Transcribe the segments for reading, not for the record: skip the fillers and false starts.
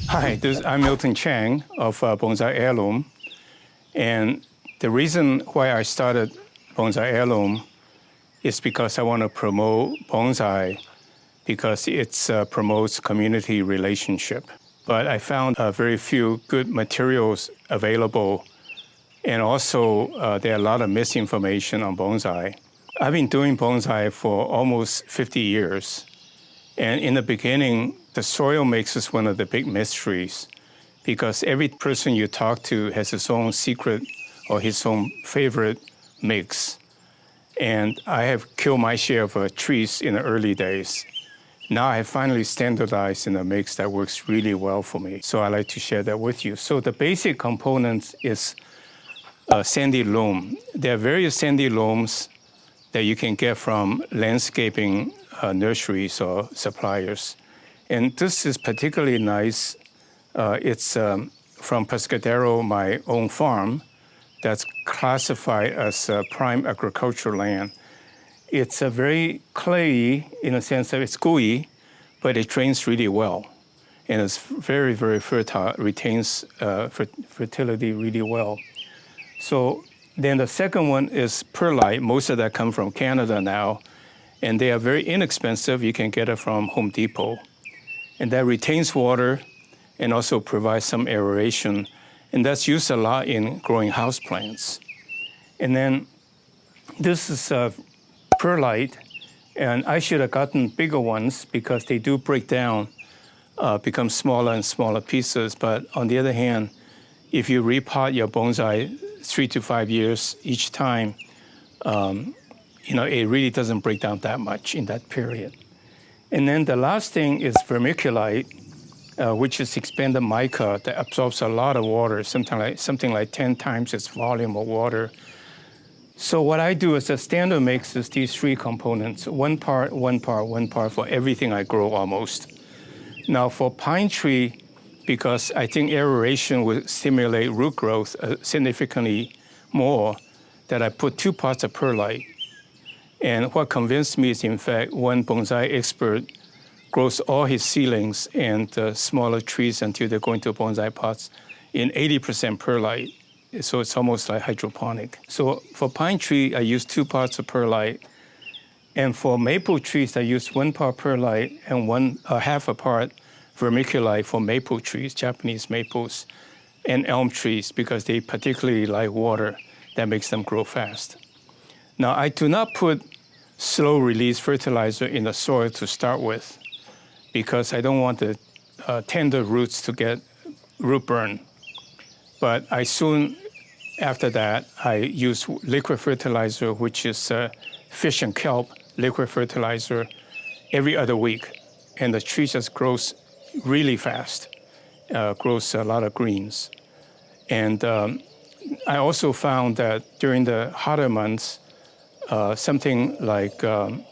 Hi, I'm Milton Chang of Bonsai Heirloom. And the reason why I started Bonsai Heirloom is because I want to promote bonsai because it promotes community relationship. But I found very few good materials available, and also there are a lot of misinformation on bonsai. I've been doing bonsai for almost 50 years. And in the beginning, the soil mix is one of the big mysteries because every person you talk to has his own secret or his own favorite mix. And I have killed my share of trees in the early days. Now I have finally standardized in a mix that works really well for me. So I'd like to share that with you. So the basic components is sandy loam. There are various sandy loams that you can get from landscaping nurseries or suppliers. And this is particularly nice. It's from Pescadero, my own farm, that's classified as prime agricultural land. It's a very clayey in the sense that it's gooey, but it drains really well. And it's very, very fertile, retains fertility really well. So then the second one is perlite. Most of that come from Canada now, and they are very inexpensive. You can get it from Home Depot. And that retains water and also provides some aeration. And that's used a lot in growing houseplants. And then this is perlite, and I should have gotten bigger ones because they do break down, become smaller and smaller pieces. But on the other hand, if you repot your bonsai 3 to 5 years each time, it really doesn't break down that much in that period. And then the last thing is vermiculite, which is expanded mica that absorbs a lot of water, something like 10 times its volume of water. So what I do is the standard mix is these three components, one part, one part, one part for everything I grow almost. Now for pine tree, because I think aeration will stimulate root growth significantly more, that I put 2 parts of perlite. And what convinced me is, in fact, one bonsai expert grows all his seedlings and smaller trees until they go into bonsai pots in 80% perlite. So it's almost like hydroponic. So for pine tree, I use 2 parts of perlite. And for maple trees, I use 1 part perlite and half a part vermiculite for maple trees, Japanese maples, and elm trees, because they particularly like water that makes them grow fast. Now, I do not put slow-release fertilizer in the soil to start with because I don't want the tender roots to get root burn. But after that, I use liquid fertilizer, which is fish and kelp liquid fertilizer, every other week. And the tree just grows really fast, grows a lot of greens. And I also found that during the hotter months, something like the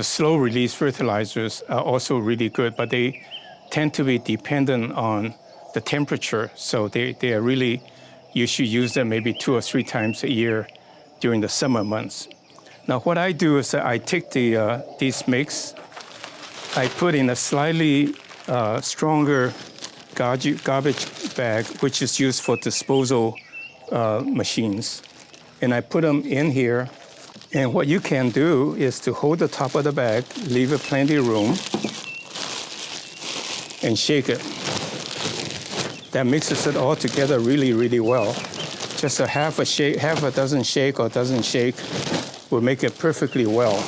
slow-release fertilizers are also really good, but they tend to be dependent on the temperature. So they are really, you should use them maybe 2 or 3 times a year during the summer months. Now, what I do is that I take these mix, I put in a slightly stronger garbage bag, which is used for disposal machines. And I put them in here. And what you can do is to hold the top of the bag, leave it plenty of room, and shake it. That mixes it all together really, really well. Just a half a dozen shake or dozen shake will make it perfectly well.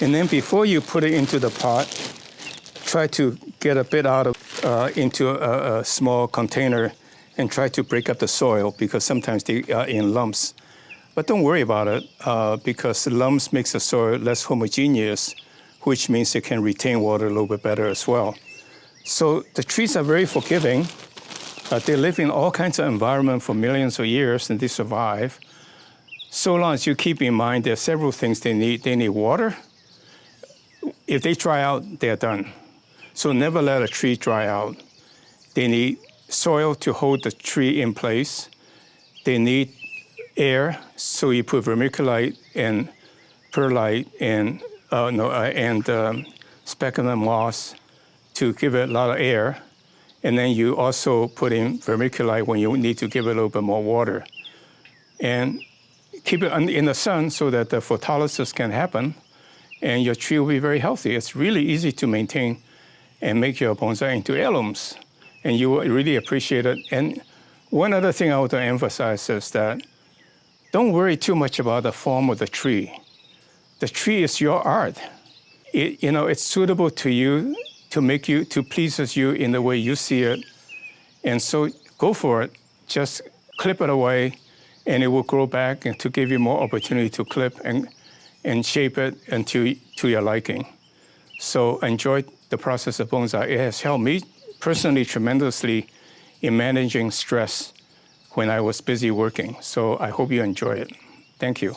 And then before you put it into the pot, try to get a bit out of into a small container and try to break up the soil because sometimes they are in lumps. But don't worry about it because the lumps makes the soil less homogeneous, which means it can retain water a little bit better as well. So the trees are very forgiving. They live in all kinds of environment for millions of years and they survive. So long as you keep in mind there are several things they need. They need water. If they dry out, they're done. So never let a tree dry out. They need soil to hold the tree in place. They need air, so you put vermiculite and perlite and speculum moss to give it a lot of air. And then you also put in vermiculite when you need to give it a little bit more water. And keep it in the sun so that the photolysis can happen, and your tree will be very healthy. It's really easy to maintain and make your bonsai into heirlooms, and you will really appreciate it. And one other thing I want to emphasize is that don't worry too much about the form of the tree. The tree is your art. It's suitable to you, to pleases you in the way you see it. And so go for it. Just clip it away, and it will grow back and to give you more opportunity to clip and shape it to your liking. So enjoy the process of bonsai. It has helped me personally tremendously in managing stress when I was busy working. So I hope you enjoy it. Thank you.